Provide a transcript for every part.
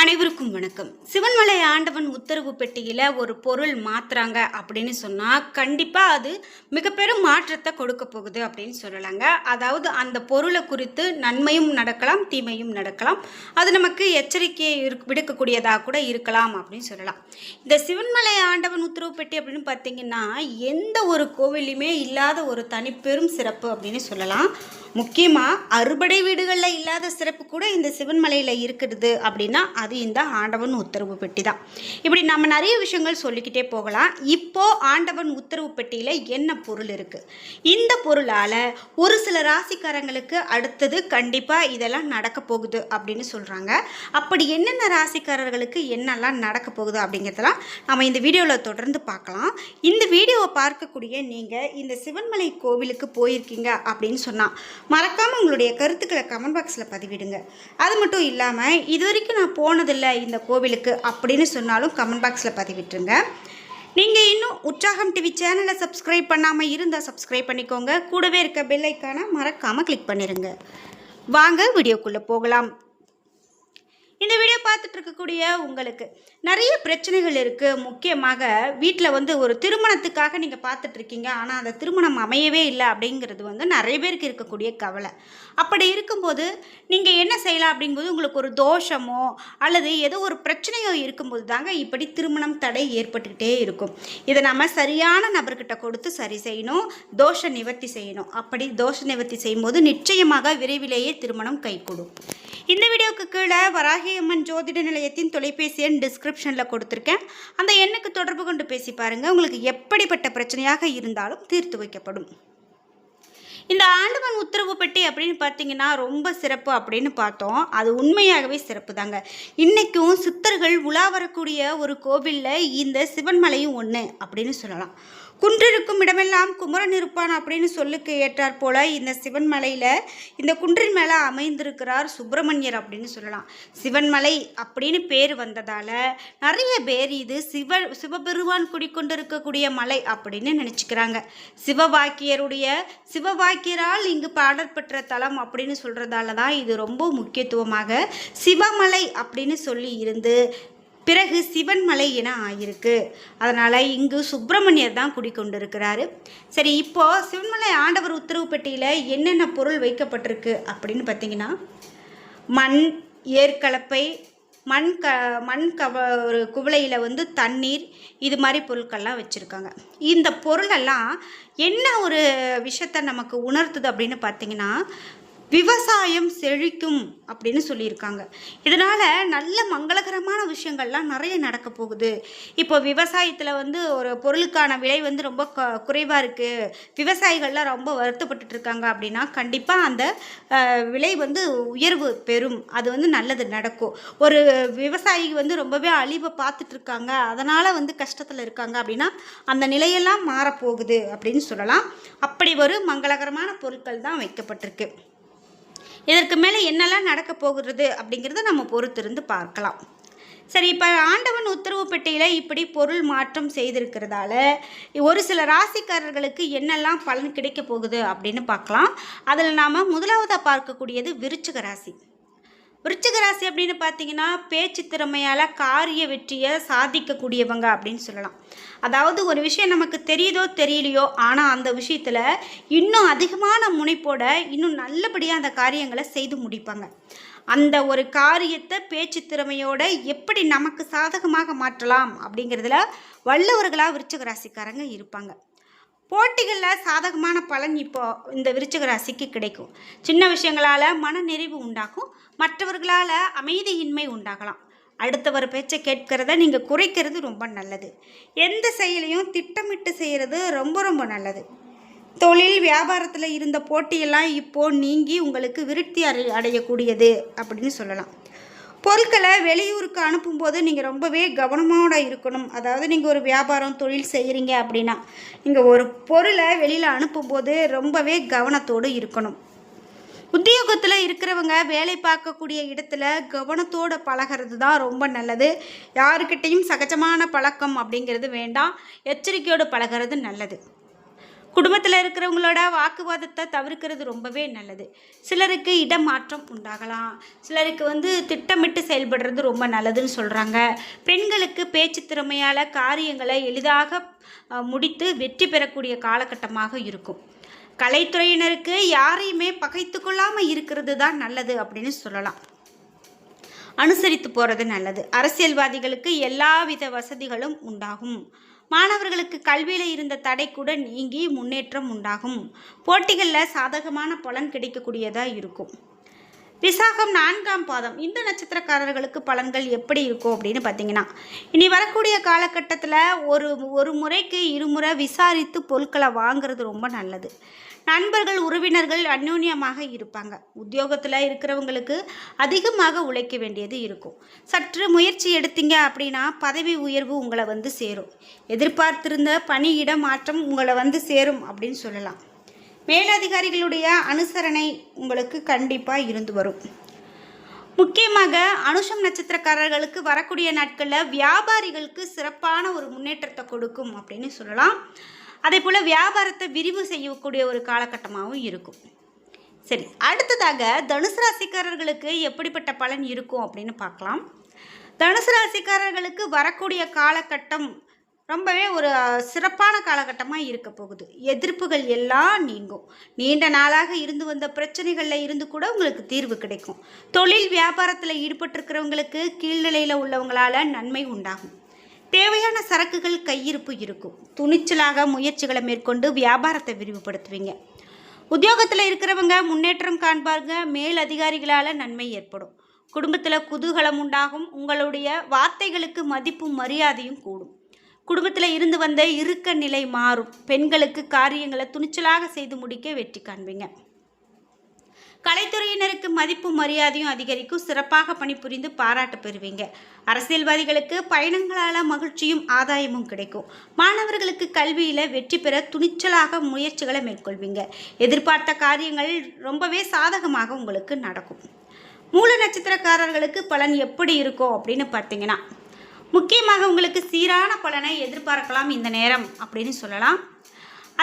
அனைவருக்கும் வணக்கம். சிவன்மலை ஆண்டவன் உத்தரவு பெட்டியில் ஒரு பொருள் மாற்றுறாங்க அப்படின்னு சொன்னால் கண்டிப்பாக அது மிக பெரும் மாற்றத்தை கொடுக்க போகுது அப்படின்னு சொல்லலாங்க. அதாவது அந்த பொருளை குறித்து நன்மையும் நடக்கலாம், தீமையும் நடக்கலாம். அது நமக்கு எச்சரிக்கையை விடுக்கக்கூடியதாக கூட இருக்கலாம் அப்படின்னு சொல்லலாம். இந்த சிவன்மலை ஆண்டவன் உத்தரவு பெட்டி அப்படின்னு பார்த்தீங்கன்னா எந்த ஒரு கோவிலையுமே இல்லாத ஒரு தனிப்பெரும் சிறப்பு அப்படின்னு சொல்லலாம். முக்கியமாக அறுபடை வீடுகளில் இல்லாத சிறப்பு கூட இந்த சிவன்மலையில் இருக்கிறது அப்படின்னா அது இந்த ஆண்டவன் உத்தரவு பெட்டி தான். இப்படி நம்ம நிறைய விஷயங்கள் சொல்லிக்கிட்டே போகலாம். இப்போது ஆண்டவன் உத்தரவு பெட்டியில் என்ன பொருள் இருக்குது, இந்த பொருளால் ஒரு சில ராசிக்காரங்களுக்கு அடுத்தது கண்டிப்பாக இதெல்லாம் நடக்க போகுது அப்படின்னு சொல்கிறாங்க. அப்படி என்னென்ன ராசிக்காரர்களுக்கு என்னெல்லாம் நடக்க போகுது அப்படிங்கிறதெல்லாம் நம்ம இந்த வீடியோவில் தொடர்ந்து பார்க்கலாம். இந்த வீடியோவை பார்க்கக்கூடிய நீங்கள் இந்த சிவன்மலை கோவிலுக்கு போயிருக்கீங்க அப்படின்னு சொன்னால் மறக்காமல் உங்களுடைய கருத்துக்களை கமெண்ட் பாக்ஸில் பதிவிடுங்க. அது மட்டும் இல்லாமல் இது வரைக்கும் நான் போனதில்லை இந்த கோவிலுக்கு அப்படின்னு சொன்னாலும் கமெண்ட் பாக்ஸில் பதிவிட்டுருங்க. நீங்கள் இன்னும் உற்சாகம் டிவி சேனலை சப்ஸ்கிரைப் பண்ணாமல் இருந்தால் சப்ஸ்கிரைப் பண்ணிக்கோங்க. கூடவே இருக்க பெல் ஐக்கானை மறக்காமல் கிளிக் பண்ணிடுங்க. வாங்க வீடியோக்குள்ளே போகலாம். இந்த வீடியோ பார்த்துட்டு இருக்கக்கூடிய உங்களுக்கு நிறைய பிரச்சனைகள் இருக்குது. முக்கியமாக வீட்டில் ஒரு திருமணத்துக்காக நீங்கள் பார்த்துட்ருக்கீங்க, ஆனால் அந்த திருமணம் அமையவே இல்லை அப்படிங்கிறது நிறைய பேருக்கு இருக்கக்கூடிய கவலை. அப்படி இருக்கும்போது நீங்கள் என்ன செய்யலாம் அப்படிங்கும்போது உங்களுக்கு ஒரு தோஷமோ அல்லது ஏதோ ஒரு பிரச்சனையோ இருக்கும்போது தாங்க இப்படி திருமணம் தடை ஏற்பட்டுக்கிட்டே இருக்கும். இதை நம்ம சரியான நபர்கிட்ட கொடுத்து சரி செய்யணும், தோஷ நிவர்த்தி செய்யணும். அப்படி தோஷ நிவர்த்தி செய்யும்போது நிச்சயமாக விரைவிலேயே திருமணம் கைகூடும். இந்த வீடியோவுக்கு கீழே வராகியம்மன் ஜோதிட நிலையத்தின் தொலைபேசி எண் டிஸ்கிரிப்ஷனில் கொடுத்துருக்கேன். அந்த எண்ணுக்கு தொடர்பு கொண்டு பேசி பாருங்கள். உங்களுக்கு எப்படிப்பட்ட பிரச்சனையாக இருந்தாலும் தீர்த்து வைக்கப்படும். இந்த ஆண்டவன் உத்தரவு பெட்டி அப்படின்னு பார்த்தீங்கன்னா ரொம்ப சிறப்பு அப்படின்னு பார்த்தோம். அது உண்மையாகவே சிறப்பு தாங்க. இன்றைக்கும் சித்தர்கள் உலா வரக்கூடிய ஒரு கோவிலில் இந்த சிவன்மலையும் ஒன்று அப்படின்னு சொல்லலாம். குன்றிருக்கும் இடமெல்லாம் குமரன் இருப்பான் அப்படின்னு சொல்லுக்கு ஏற்றார் போல இந்த சிவன்மலையில் இந்த குன்றின் மேலே அமைந்திருக்கிறார் சுப்பிரமணியர் அப்படின்னு சொல்லலாம். சிவன்மலை அப்படின்னு பேர் வந்ததால் நிறைய பேர் இது சிவபெருமான் குடிக்கொண்டு இருக்கக்கூடிய மலை அப்படின்னு நினச்சிக்கிறாங்க. சிவவாக்கியரால் இங்கு பாடல் பெற்ற தலம் அப்படின்னு சொல்கிறதால தான் இது ரொம்ப முக்கியத்துவமாக சிவமலை அப்படின்னு சொல்லி இருந்து பிறகு சிவன்மலை என ஆகியிருக்கு. அதனால் இங்கு சுப்பிரமணியர் தான் குடிக்கொண்டிருக்கிறாரு. சரி, இப்போது சிவன்மலை ஆண்டவர் உத்தரவு பெட்டியில் என்னென்ன பொருள் வைக்கப்பட்டிருக்கு அப்படின்னு பார்த்தீங்கன்னா மண், ஏற்கலப்பை, ஒரு குவளையில் தண்ணீர், இது மாதிரி பொருட்கள்லாம் வச்சுருக்காங்க. இந்த பொருளெல்லாம் என்ன ஒரு விஷயத்தை நமக்கு உணர்த்துது அப்படின்னு பார்த்தீங்கன்னா விவசாயம் செழிக்கும் அப்படின்னு சொல்லியிருக்காங்க. இதனால் நல்ல மங்களகரமான விஷயங்கள்லாம் நிறைய நடக்க போகுது. இப்போ விவசாயத்தில் ஒரு பொருளுக்கான விலை ரொம்ப குறைவாக இருக்குது, விவசாயிகள்லாம் ரொம்ப வருத்தப்பட்டு இருக்காங்க அப்படின்னா கண்டிப்பாக அந்த விலை உயர்வு பெறும். அது நல்லது நடக்கும். ஒரு விவசாயி ரொம்பவே அழிவை பார்த்துட்ருக்காங்க, அதனால் கஷ்டத்தில் இருக்காங்க அப்படின்னா அந்த நிலையெல்லாம் மாறப்போகுது அப்படின்னு சொல்லலாம். அப்படி ஒரு மங்களகரமான பொருட்கள் தான் வைக்கப்பட்டிருக்கு. இதற்கு மேலே என்னெல்லாம் நடக்க போகிறது அப்படிங்கிறத நம்ம பொறுத்திருந்து பார்க்கலாம். சரி, இப்போ ஆண்டவன் உத்தரவு பெட்டியில் இப்படி பொருள் மாற்றம் செய்திருக்கிறதால ஒரு சில ராசிக்காரர்களுக்கு என்னெல்லாம் பலன் கிடைக்க போகுது அப்படின்னு பார்க்கலாம். அதில் நாம் முதலாவதாக பார்க்கக்கூடியது விருச்சிக ராசி. விருச்சிக ராசி அப்படின்னு பார்த்தீங்கன்னா பேச்சு திறமையால் காரிய வெற்றியை சாதிக்கக்கூடியவங்க அப்படின்னு சொல்லலாம். அதாவது ஒரு விஷயம் நமக்கு தெரியுதோ தெரியலையோ, ஆனால் அந்த விஷயத்தில் இன்னும் அதிகமான முனைப்போட இன்னும் நல்லபடியாக அந்த காரியங்களை செய்து முடிப்பாங்க. அந்த ஒரு காரியத்தை பேச்சு திறமையோட எப்படி நமக்கு சாதகமாக மாற்றலாம் அப்படிங்கிறதுல வல்லவர்களாக விருச்சிக ராசிக்காரங்க இருப்பாங்க. போட்டிகளில் சாதகமான பலன் இப்போது இந்த விருச்சிக ராசிக்கு கிடைக்கும். சின்ன விஷயங்களால் மன நிறைவு உண்டாகும், மற்றவர்களால் அமைதியின்மை உண்டாகலாம். அடுத்தவர் பேச்சை கேட்கிறத நீங்கள் குறைக்கிறது ரொம்ப நல்லது. எந்த செயலையும் திட்டமிட்டு செய்கிறது ரொம்ப ரொம்ப நல்லது. தொழில் வியாபாரத்தில் இருந்த போட்டியெல்லாம் இப்போது நீங்கி உங்களுக்கு விருத்தி அடையக்கூடியது அப்படின்னு சொல்லலாம். பொருட்களை வெளியூருக்கு அனுப்பும்போது நீங்கள் ரொம்பவே கவனமோடு இருக்கணும். அதாவது நீங்கள் ஒரு வியாபாரம் தொழில் செய்கிறீங்க அப்படின்னா நீங்கள் ஒரு பொருளை வெளியில் அனுப்பும்போது ரொம்பவே கவனத்தோடு இருக்கணும். உத்தியோகத்தில் இருக்கிறவங்க வேலை பார்க்கக்கூடிய இடத்துல கவனத்தோடு பழகிறது தான் ரொம்ப நல்லது. யாருக்கிட்டையும் சகஜமான பழக்கம் அப்படிங்கிறது வேண்டாம், எச்சரிக்கையோடு பழகிறது நல்லது. குடும்பத்தில் இருக்கிறவங்களோட வாக்குவாதத்தை தவிர்க்கிறது ரொம்பவே நல்லது. சிலருக்கு இடமாற்றம் உண்டாகலாம். சிலருக்கு திட்டமிட்டு செயல்படுறது ரொம்ப நல்லதுன்னு சொல்கிறாங்க. பெண்களுக்கு பேச்சு திறமையால் காரியங்களை எளிதாக முடித்து வெற்றி பெறக்கூடிய காலகட்டமாக இருக்கும். கலைத்துறையினருக்கு யாரையுமே பகைத்து கொள்ளாமல் இருக்கிறது தான் நல்லது அப்படின்னு சொல்லலாம். அனுசரித்து போகிறது நல்லது. அரசியல்வாதிகளுக்கு எல்லாவித வசதிகளும் உண்டாகும். மாணவர்களுக்கு கல்வியில் இருந்த தடை கூட நீங்கி முன்னேற்றம் உண்டாகும். போட்டிகளில் சாதகமான பலன் கிடைக்கக்கூடியதாக இருக்கும். விசாகம் 4ஆம் பாதம் இந்த நட்சத்திரக்காரர்களுக்கு பலன்கள் எப்படி இருக்கும் அப்படின்னு பார்த்தீங்கன்னா, இனி வரக்கூடிய காலகட்டத்தில் ஒரு முறைக்கு இருமுறை விசாரித்து பொருட்களை வாங்கிறது ரொம்ப நல்லது. நண்பர்கள் உறவினர்கள் அந்யோன்யமாக இருப்பாங்க. உத்தியோகத்தில் இருக்கிறவங்களுக்கு அதிகமாக உழைக்க வேண்டியது இருக்கும். சற்று முயற்சி எடுத்தீங்க அப்படின்னா பதவி உயர்வு உங்களை சேரும். எதிர்பார்த்திருந்த பணியிட மாற்றம் உங்களை சேரும் அப்படின்னு சொல்லலாம். மேலதிகாரிகளுடைய அனுசரணை உங்களுக்கு கண்டிப்பாக இருந்து வரும். முக்கியமாக அனுஷம் நட்சத்திரக்காரர்களுக்கு வரக்கூடிய நாட்களில் வியாபாரிகளுக்கு சிறப்பான ஒரு முன்னேற்றத்தை கொடுக்கும் அப்படின்னு சொல்லலாம். அதே போல் வியாபாரத்தை விரிவு செய்யக்கூடிய ஒரு காலகட்டமாகவும் இருக்கும். சரி, அடுத்ததாக தனுசு ராசிக்காரர்களுக்கு எப்படிப்பட்ட பலன் இருக்கும் அப்படின்னு பார்க்கலாம். தனுசு ராசிக்காரர்களுக்கு வரக்கூடிய காலகட்டம் ரொம்பவே ஒரு சிறப்பான காலகட்டமாக இருக்க போகுது. எதிர்ப்புகள் எல்லாம் நீங்கும். நீண்ட நாளாக இருந்து வந்த பிரச்சனைகளில் இருந்து கூட உங்களுக்கு தீர்வு கிடைக்கும். தொழில் வியாபாரத்தில் ஈடுபட்டிருக்கிறவங்களுக்கு கீழ்நிலையில் உள்ளவங்களால் நன்மை உண்டாகும். தேவையான சரக்குகள் கையிருப்பு இருக்கும். துணிச்சலாக முயற்சிகளை மேற்கொண்டு வியாபாரத்தை விரிவுபடுத்துவீங்க. உத்தியோகத்தில் இருக்கிறவங்க முன்னேற்றம் காண்பாங்க. மேல் அதிகாரிகளால் நன்மை ஏற்படும். குடும்பத்தில் குதூகலம் உண்டாகும். உங்களுடைய வார்த்தைகளுக்கு மதிப்பும் மரியாதையும் கூடும். குடும்பத்தில் இருந்து வந்த இறுக்க நிலை மாறும். பெண்களுக்கு காரியங்களை துணிச்சலாக செய்து முடிக்க வெற்றி காண்பீங்க. கலைத்துறையினருக்கு மதிப்பும் மரியாதையும் அதிகரிக்கும். சிறப்பாக பணிபுரிந்து பாராட்டு பெறுவீங்க. அரசியல்வாதிகளுக்கு பயணங்களால் மகிழ்ச்சியும் ஆதாயமும் கிடைக்கும். மாணவர்களுக்கு கல்வியில் வெற்றி பெற துணிச்சலாக முயற்சிகளை மேற்கொள்வீங்க. எதிர்பார்த்த காரியங்கள் ரொம்பவே சாதகமாக உங்களுக்கு நடக்கும். மூல நட்சத்திரக்காரர்களுக்கு பலன் எப்படி இருக்கும் அப்படின்னு பார்த்தீங்கன்னா, முக்கியமாக உங்களுக்கு சீரான பலனை எதிர்பார்க்கலாம் இந்த நேரம் அப்படின்னு சொல்லலாம்.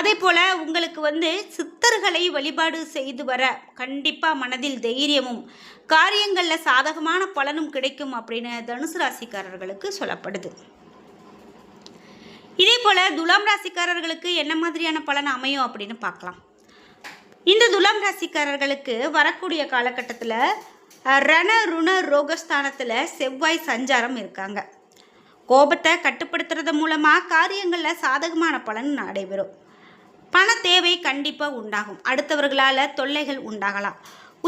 அதே போல் உங்களுக்கு சித்தர்களை வழிபாடு செய்து வர கண்டிப்பாக மனதில் தைரியமும் காரியங்களில் சாதகமான பலனும் கிடைக்கும் அப்படின்னு தனுசு ராசிக்காரர்களுக்கு சொல்லப்படுது. இதே போல் துலாம் ராசிக்காரர்களுக்கு என்ன மாதிரியான பலன் அமையும் அப்படின்னு பார்க்கலாம். இந்த துலாம் ராசிக்காரர்களுக்கு வரக்கூடிய காலகட்டத்தில் ரண ருண ரோகஸ்தானத்தில் செவ்வாய் சஞ்சாரம் இருக்காங்க. கோபத்தை கட்டுப்படுத்துறது மூலமாக காரியங்களில் சாதகமான பலன் நடைபெறும். பண தேவை கண்டிப்பாக உண்டாகும். அடுத்தவர்களால் தொல்லைகள் உண்டாகலாம்.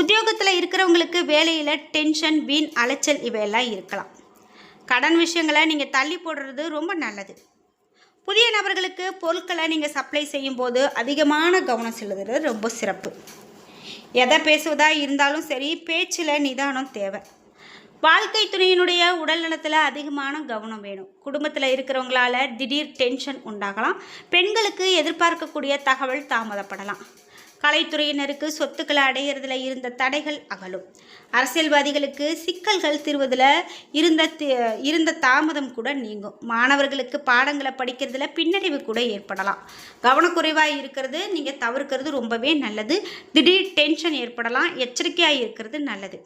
உத்தியோகத்தில் இருக்கிறவங்களுக்கு வேலையில் டென்ஷன், வீண் அலைச்சல் இவையெல்லாம் இருக்கலாம். கடன் விஷயங்களை நீங்கள் தள்ளி போடுறது ரொம்ப நல்லது. புதிய நபர்களுக்கு பொருட்களை நீங்கள் சப்ளை செய்யும்போது அதிகமான கவனம் செலுத்துறது ரொம்ப சிறப்பு. எதை பேசுவதாக இருந்தாலும் சரி, பேச்சில் நிதானம் தேவை. வாழ்க்கை துணையினுடைய உடல் நலத்தில் அதிகமான கவனம் வேணும். குடும்பத்தில் இருக்கிறவங்களால திடீர் டென்ஷன் உண்டாகலாம். பெண்களுக்கு எதிர்பார்க்கக்கூடிய தகவல் தாமதப்படலாம். கலைத்துறையினருக்கு சொத்துக்களை அடையிறதுல இருந்த தடைகள் அகலும். அரசியல்வாதிகளுக்கு சிக்கல்கள் தீர்வதில் இருந்த தாமதம் கூட நீங்கும். மாணவர்களுக்கு பாடங்களை படிக்கிறதுல பின்னடைவு கூட ஏற்படலாம். கவனக்குறைவாக இருக்கிறது நீங்கள் தவிர்க்கிறது ரொம்பவே நல்லது. திடீர் டென்ஷன் ஏற்படலாம். எச்சரிக்கையாக இருக்கிறது நல்லது.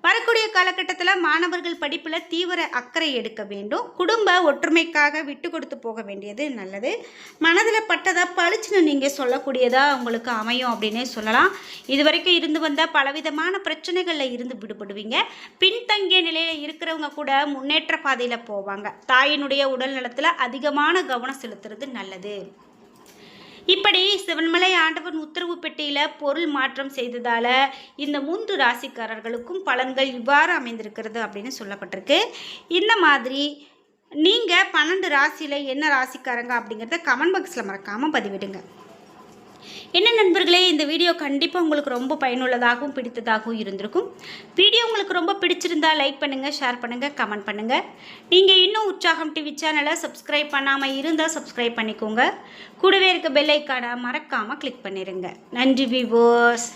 வரக்கூடிய காலகட்டத்தில் மாணவர்கள் படிப்பில் தீவிர அக்கறை எடுக்க வேண்டும். குடும்ப ஒற்றுமைக்காக விட்டு கொடுத்து போக வேண்டியது நல்லது. மனதில் பட்டதை பளிச்சுன்னு நீங்கள் சொல்லக்கூடியதாக உங்களுக்கு அமையும் அப்படின்னே சொல்லலாம். இதுவரைக்கும் இருந்து வந்த பலவிதமான பிரச்சனைகளில் இருந்து விடுபடுவீங்க. பின்தங்கிய நிலையில் இருக்கிறவங்க கூட முன்னேற்ற பாதையில் போவாங்க. தாயினுடைய உடல் நலத்தில் அதிகமான கவனம் செலுத்துறது நல்லது. இப்படி சிவன்மலை ஆண்டவன் உத்தரவு பெட்டியில் பொருள் மாற்றம் செய்ததால் இந்த 3 ராசிக்காரர்களுக்கும் பலன்கள் இவ்வாறு அமைந்திருக்கிறது அப்படின்னு சொல்லப்பட்டிருக்கு. இந்த மாதிரி நீங்கள் 12 ராசியில் என்ன ராசிக்காரங்க அப்படிங்கிறத கமெண்ட் பாக்ஸில் மறக்காமல் பதிவிடுங்க. என்ன நண்பர்களே, இந்த வீடியோ கண்டிப்பாக உங்களுக்கு ரொம்ப பயனுள்ளதாகவும் பிடித்ததாகவும் இருந்திருக்கும். வீடியோ உங்களுக்கு ரொம்ப பிடிச்சிருந்தா லைக் பண்ணுங்கள், ஷேர் பண்ணுங்கள், கமெண்ட் பண்ணுங்கள். நீங்கள் இன்னும் உற்சாகம் டிவி சேனலை சப்ஸ்கிரைப் பண்ணாமல் இருந்தால் சப்ஸ்கிரைப் பண்ணிக்கோங்க. கூடவே இருக்க பெல் ஐக்கானை மறக்காமல் கிளிக் பண்ணிடுங்க. நன்றி வியூவர்ஸ்.